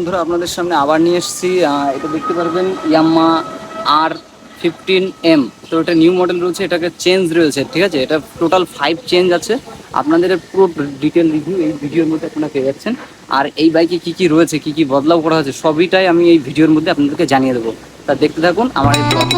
বন্ধুরা আপনাদের সামনে আবার নিয়ে এসেছি। এটা দেখতে পারবেন ইয়াম্মা R15M। তো এটা নিউ মডেল রয়েছে, এটাকে চেঞ্জ রয়েছে, ঠিক আছে। এটা টোটাল 5 চেঞ্জ আছে। আপনাদের পুরো ডিটেল রিভিউ এই ভিডিওর মধ্যে আপনারা পেয়ে যাচ্ছেন। আর এই বাইকে কী কী রয়েছে, কী কী বদলাও করা হয়েছে, সবইটাই আমি এই ভিডিওর মধ্যে আপনাদেরকে জানিয়ে দেবো। তা দেখতে থাকুন আমার এই blog.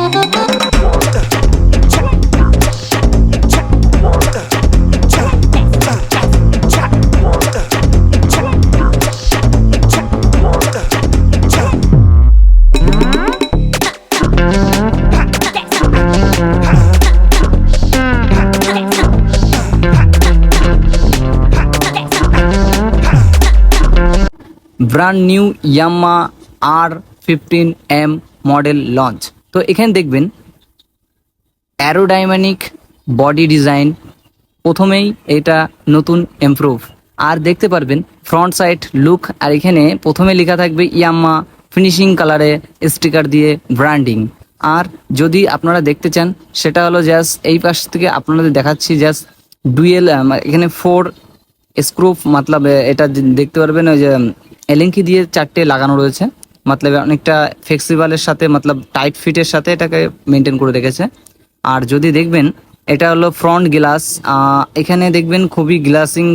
Brand new ইয়াম্মা R15M model launch. তো এখানে দেখবেন অ্যারোডাইনামিক বডি ডিজাইন, প্রথমেই এটা নতুন ইমপ্রুভ। আর দেখতে পারবেন ফ্রন্ট সাইড লুক, আর এখানে প্রথমে লেখা থাকবে ইয়াম্মা ফিনিশিং কালারে স্টিকার দিয়ে ব্র্যান্ডিং। আর যদি আপনারা দেখতে চান সেটা হলো জাস্ট এই পাশ থেকে আপনাদের দেখাচ্ছি, জাস্ট ডুয়েল এখানে 4 স্ক্রু, মতলব এটা দেখতে পারবেন ওই যে এলেঙ্কি দিয়ে 4টে লাগানো রয়েছে, মতলব অনেকটা ফ্লেক্সিবলের সাথে, মতলব টাইট ফিটের সাথে এটাকে মেনটেন করে রেখেছে। আর যদি দেখবেন এটা হলো ফ্রন্ট গ্লাস, এখানে দেখবেন খুবই গ্লাসিং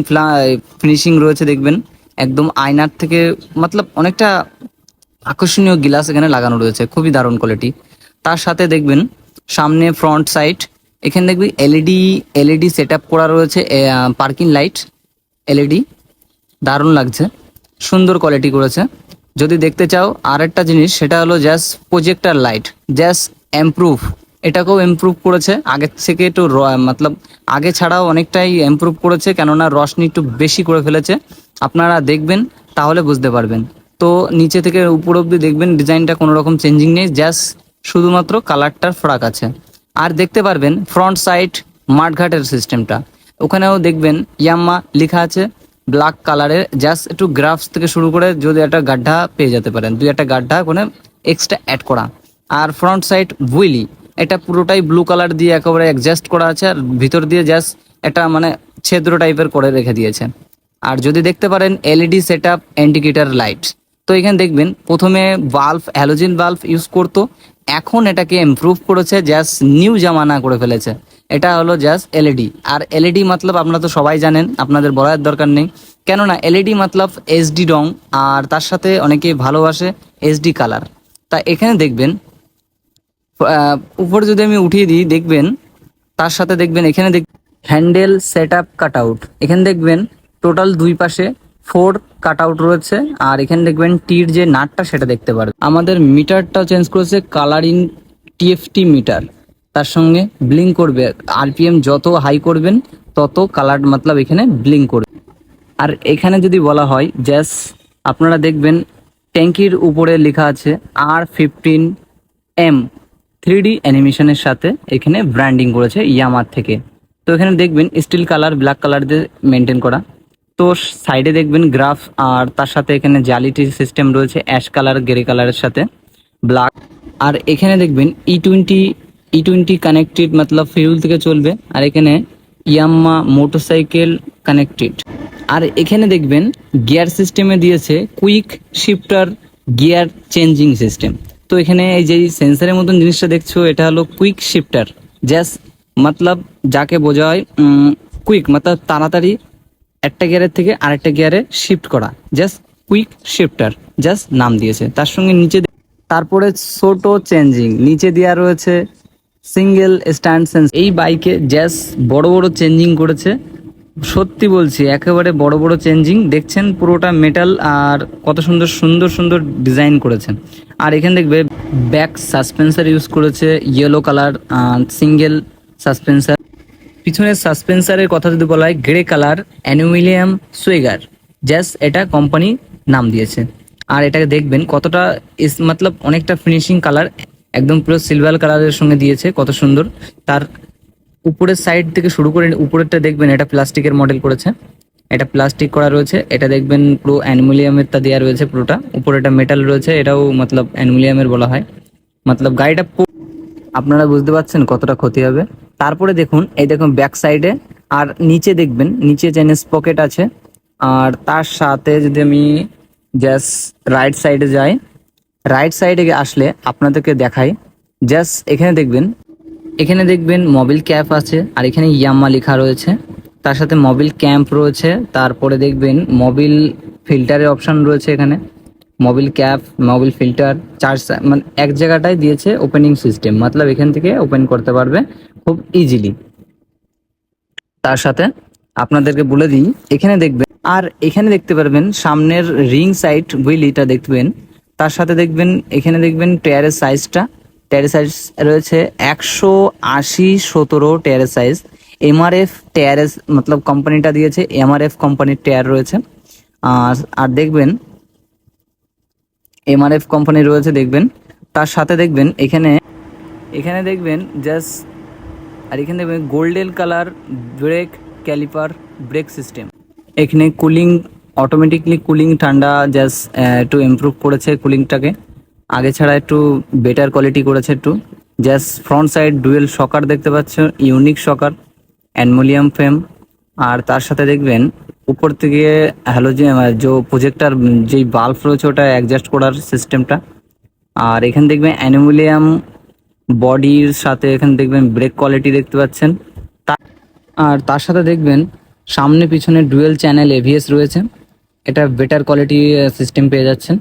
ফিনিশিং রয়েছে, দেখবেন একদম আয়নার থেকে, মতলব অনেকটা আকর্ষণীয় গ্লাস এখানে লাগানো রয়েছে, খুবই দারুণ কোয়ালিটি। তার সাথে দেখবেন সামনে ফ্রন্ট সাইড, এখানে দেখবেন এলইডি সেট আপ করা রয়েছে, পার্কিং লাইট এলইডি, দারুণ লাগছে, সুন্দর কোয়ালিটি করেছে। যদি দেখতে চাও আর একটা জিনিস, সেটা হলো just projector light, just improve, এটাকেও ইমপ্রুভ করেছে আগের থেকে একটু, মতলব আগে ছাড়াও অনেকটাই ইমপ্রুভ করেছে, কেননা রশনি একটু বেশি করে ফেলেছে। আপনারা দেখবেন তাহলে বুঝতে পারবেন। তো নিচে থেকে উপর অব্দি দেখবেন ডিজাইনটা কোনো রকম চেঞ্জিং নেই, জাস্ট শুধুমাত্র কালারটার ফারাক আছে। আর দেখতে পারবেন ফ্রন্ট সাইড মাঠঘাটের সিস্টেমটা, ওখানেও দেখবেন ইয়াম্মা লেখা আছে ব্ল্যাক কালারের, জাস্ট একটু গ্রাফস থেকে শুরু করে যদি একটা গাড্ডা পেয়ে যেতে পারেন, দুই একটা গাড্ডা কোনো এক্সট্রা অ্যাড করা। আর ফ্রন্ট সাইড হুইলি, এটা পুরোটাই ব্লু কালার দিয়ে একেবারে অ্যাডজাস্ট করা আছে, আর ভিতর দিয়ে জাস্ট একটা মানে ছিদ্র টাইপের করে রেখে দিয়েছে। আর যদি দেখতে পারেন LED set up indicator light, তো এখানে দেখবেন প্রথমে বাল্ব হ্যালোজেন বাল্ব ইউজ করতো, এখন এটাকে ইমপ্রুভ করেছে, জাস্ট নিউ জামানা করে ফেলেছে। এটা হলো জাস্ট এলইডি। আর এলইডি মতলব আপনারা তো সবাই জানেন, আপনাদের বলার দরকার নেই, কেননা এলইডি মতলব এইচডি রং, আর তার সাথে অনেকে ভালোবাসে এইচডি কালার। তা এখানে দেখবেন উপরে যদি আমি উঠিয়ে দিই, দেখবেন তার সাথে দেখবেন এখানে handle set up cut out, এখানে দেখবেন টোটাল দুই পাশে 4 কাট আউট রয়েছে। আর এখানে দেখবেন টির যে নাটটা সেটা দেখতে পারবেন। আমাদের মিটারটাও চেঞ্জ করেছে, কালারিং টিএফটি মিটার, তার সঙ্গে ব্লিঙ্ক করবে, আরপিএম যত হাই করবেন তত কালার মতলব এখানে ব্লিঙ্ক করবে। আর এখানে যদি বলা হয় জাস্ট আপনারা দেখবেন ট্যাঙ্কির উপরে লেখা আছে R15M 3D অ্যানিমেশনের সাথে এখানে ব্র্যান্ডিং করেছে ইয়ামার থেকে। তো এখানে দেখবেন স্টিল কালার ব্ল্যাক কালার দিয়ে মেনটেন করা। তো সাইডে দেখবেন গ্রাফ, আর তার সাথে এখানে জালিটি সিস্টেম রয়েছে অ্যাশ কালার গ্রে কালারের সাথে ব্ল্যাক। আর এখানে দেখবেন ই টোয়েন্টি কানেক্টেড, মতলব ফিউল থেকে চলবে। আর এখানে ইয়াম্মা মোটরসাইকেল কানেক্টেড। আর এখানে দেখবেন গিয়ার সিস্টেমে দিয়েছে quick shifter gear changing system. তো এখানে এই যে সেন্সারের মতন জিনিসটা দেখছো, এটা হলো কুইক শিফটার, জাস্ট মতলব যাকে বোঝায় কুইক, মতলব তাড়াতাড়ি একটা গিয়ারের থেকে আরেকটা গিয়ারে শিফট করা, জাস্ট কুইক শিফটার, জাস্ট নাম দিয়েছে। তার সঙ্গে নিচে তারপরে ছোট চেঞ্জিং নিচে দেওয়া রয়েছে সিঙ্গেল স্ট্যান্ড সেন্স। এই বাইকে জাস্ট বড় বড় চেঞ্জিং করেছে, সত্যি বলছি একেবারে বড় বড় চেঞ্জিং, দেখছেন পুরোটা মেটাল, আর কত সুন্দর সুন্দর সুন্দর ডিজাইন করেছেন। আর এখানে দেখবে ব্যাক সাসপেন্সার ইউজ করেছে ইয়েলো কালার, সিঙ্গেল সাসপেন্সার। পিছনের সাসপেন্সারের কথা যদি বলা হয় গ্রে কালার অ্যালুমিনিয়াম সুইগার, জাস্ট এটা কোম্পানি নাম দিয়েছে। আর এটাকে দেখবেন কতটা মতলব অনেকটা ফিনিশিং কালার, একদম পুরো সিলভার কালারের সঙ্গে দিয়েছে, কত সুন্দর। তার উপরের সাইড থেকে শুরু করে উপরেরটা দেখবেন এটা প্লাস্টিকের মডেল করেছে, এটা প্লাস্টিক করা রয়েছে, এটা দেখবেন পুরো অ্যালুমিনিয়ামের তা দেওয়া রয়েছে পুরোটা, উপরে এটা মেটাল রয়েছে, এটাও মতলব অ্যালুমিনিয়ামের বলা হয়। মতলব গাড়িটা আপনারা বুঝতে পারছেন কতটা ক্ষতি হবে। তারপরে দেখুন এই দেখুন ব্যাক সাইডে, আর নিচে দেখবেন নিচে চেনের পকেট আছে। আর তার সাথে যদি আমি জাস্ট রাইট সাইডে যায়। রাইট সাইডে আসলে আপনাদেরকে দেখাই, জাস্ট এখানে দেখবেন মোবিল ক্যাপ আছে, আর এখানে ইয়াম্মা লেখা রয়েছে, তার সাথে মোবিল ক্যাম্প রয়েছে, তারপরে দেখবেন মোবিল ফিল্টারের অপশন রয়েছে এখানে, Mobil cap, Mobil filter, charge, মানে এক জায়গাটায় দিয়েছে ওপেনিং সিস্টেম, মতলব এখান থেকে ওপেন করতে পারবে খুব ইজিলি। তার সাথে আপনাদেরকে বলে দিই, এখানে দেখবেন, আর এখানে দেখতে পারবেন সামনের রিং সাইড হুইলিটা দেখবেন, তার সাথে দেখবেন এখানে দেখবেন টায়ারের সাইজটা, টায়ারের সাইজ রয়েছে 180/17 টায়ারের সাইজ। এমআরএফ টায়ারের মতলব কোম্পানিটা দিয়েছে, এমআরএফ কোম্পানির টায়ার রয়েছে। আর দেখবেন এমআরএফ কোম্পানি রয়েছে দেখবেন, তার সাথে দেখবেন এখানে এখানে দেখবেন জাস্ট, আর এখানে দেখবেন golden colour brake caliper brake system. এখানে কুলিং, অটোমেটিকলি কুলিং ঠান্ডা জাস্ট একটু ইমপ্রুভ করেছে কুলিংটাকে, আগে ছাড়া একটু বেটার কোয়ালিটি করেছে একটু। Just front side dual shocker দেখতে পাচ্ছ, ইউনিক শকার, অ্যালুমিনিয়াম ফ্রেম। আর তার সাথে দেখবেন উপর থেকে হ্যালোজেন যে প্রজেক্টার যেই বাল্ব রয়েছে ওটা অ্যাডজাস্ট করার সিস্টেমটা। আর এখানে দেখবেন অ্যালুমিনিয়াম বডির সাথে এখানে দেখবেন ব্রেক কোয়ালিটি দেখতে পাচ্ছেন। আর তার সাথে দেখবেন সামনে পিছনে ডুয়েল চ্যানেল এভিএস রয়েছে, এটা বেটার কোয়ালিটি সিস্টেম পেয়ে যাচ্ছেন,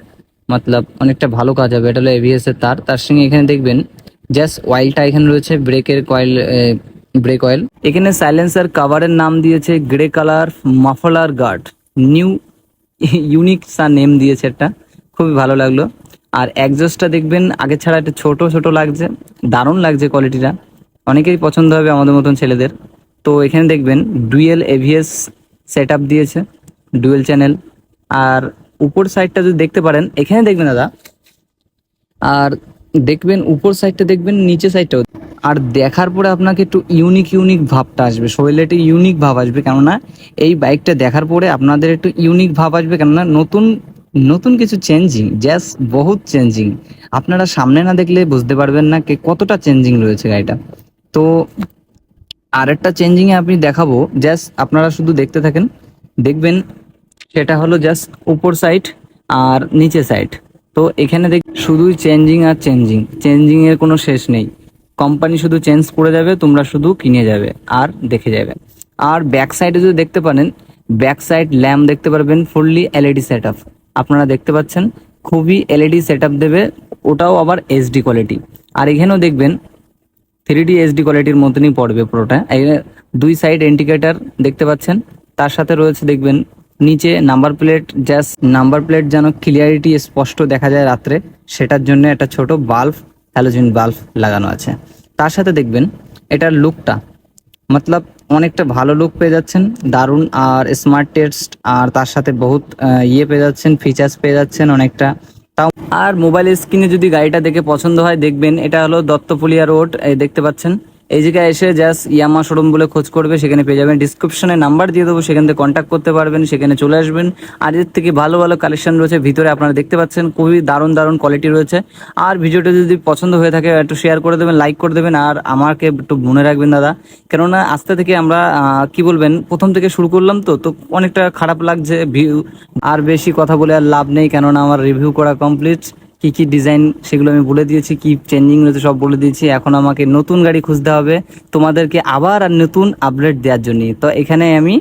মতলব অনেকটা ভালো কাজ হবে। এটা হলো এভিএস এর তার, তার সঙ্গে এখানে দেখবেন জাস্ট অয়েলটা এখানে রয়েছে, ব্রেকের কয়েল, ব্রেক অয়েল। এখানে সাইলেন্সার কাভারের নাম দিয়েছে grey colour muffler guard, new unique সা নেম দিয়েছে, একটা খুবই ভালো লাগলো। আর একজস্টটা দেখবেন আগে ছাড়া একটু ছোট ছোট লাগছে, দারুণ লাগছে কোয়ালিটিটা, অনেকেরই পছন্দ হবে আমাদের মতন ছেলেদের। তো এখানে দেখবেন ডুয়েল এভিএস সেট আপ দিয়েছে, ডুয়েল চ্যানেল। আর উপর সাইডটা যদি দেখতে পারেন এখানে দেখবেন দাদা, আর দেখবেন উপর সাইডটা দেখবেন, নিচে সাইডটাও। আর দেখার পরে আপনাকে একটু ইউনিক ইউনিক ভাবটা আসবে, শরীরে একটু ইউনিক ভাব আসবে, কেননা এই বাইকটা দেখার পরে আপনাদের একটু ইউনিক ভাব আসবে, কেননা নতুন নতুন কিছু চেঞ্জিং, জাস্ট বহুত চেঞ্জিং। আপনারা সামনে না দেখলে বুঝতে পারবেন না কতটা চেঞ্জিং রয়েছে গাড়িটা। তো আরেকটা চেঞ্জিং এ আপনি দেখাবো, জাস্ট আপনারা শুধু দেখতে থাকেন, দেখবেন সেটা হলো জাস্ট উপর সাইড আর নিচে সাইড। তো এখানে শুধুই চেঞ্জিং আর চেঞ্জিং, চেঞ্জিং এর কোনো শেষ নেই, কোম্পানি শুধু চেঞ্জ করে যাবে, তোমরা শুধু কিনে যাবে আর দেখে যাবে। আর ব্যাক সাইডে যদি দেখতে পারেন, ব্যাক সাইড ল্যাম্প দেখতে পারবেন ফুললি এলইডি সেট আপ, আপনারা দেখতে পাচ্ছেন খুবই এলইডি সেট আপ দেবে, ওটাও আবার এইচডি কোয়ালিটি। আর এখানেও দেখবেন 3D এইচডি কোয়ালিটির মতনই পড়বে পুরোটা। দুই সাইড ইন্ডিকেটর দেখতে পাচ্ছেন, তার সাথে রয়েছে দেখবেন নিচে number plate, just number plate যেন ক্লিয়ারিটি স্পষ্ট দেখা যায় রাত্রে, সেটার জন্য একটা ছোট বাল্ব, হ্যালোজেন বাল্ব লাগানো আছে। তার সাথে দেখবেন এটার লুকটা, মতলব অনেকটা ভালো লুক পেয়ে যাচ্ছেন, দারুণ। আর স্মার্ট টেস্ট, আর তার সাথে বহুত ইয়ে পেয়ে যাচ্ছেন, ফিচার্স পেয়ে যাচ্ছেন অনেকটা। তাও আর মোবাইল স্ক্রিনে যদি গাড়িটা দেখে পছন্দ হয়, দেখবেন এটা হলো দত্তপুলিয়া রোড, এই দেখতে পাচ্ছেন, এই জায়গায় এসে জাস্ট ইয়ামা শোরুম বলে খোঁজ করবে, সেখানে পেয়ে যাবেন। ডিসক্রিপশনে নাম্বার দিয়ে দেবো, সেখান থেকে কন্ট্যাক্ট করতে পারবেন, সেখানে চলে আসবেন। আর এর থেকে ভালো ভালো কালেকশন রয়েছে ভিতরে, আপনারা দেখতে পাচ্ছেন খুবই দারুণ দারুণ কোয়ালিটি রয়েছে। আর ভিডিওটা যদি পছন্দ হয়ে থাকে একটু শেয়ার করে দেবেন, লাইক করে দেবেন, আর আমাকে একটু মনে রাখবেন দাদা, কেননা আস্তে থেকে আমরা কি বলবেন প্রথম থেকে শুরু করলাম, তো তো অনেকটা খারাপ লাগছে ভিউ, আর বেশি কথা বলে আর লাভ নেই, কেননা আমার রিভিউ করা কমপ্লিট। কি কি ডিজাইন সেগুলো আমি বলে দিয়েছি, কি চেঞ্জিং রয়েছে সব বলে দিয়েছি। এখন আমাকে নতুন গাড়ি খুঁজতে হবে তোমাদেরকে আবার আর নতুন আপডেট দেওয়ার জন্য। তো এখানে আমি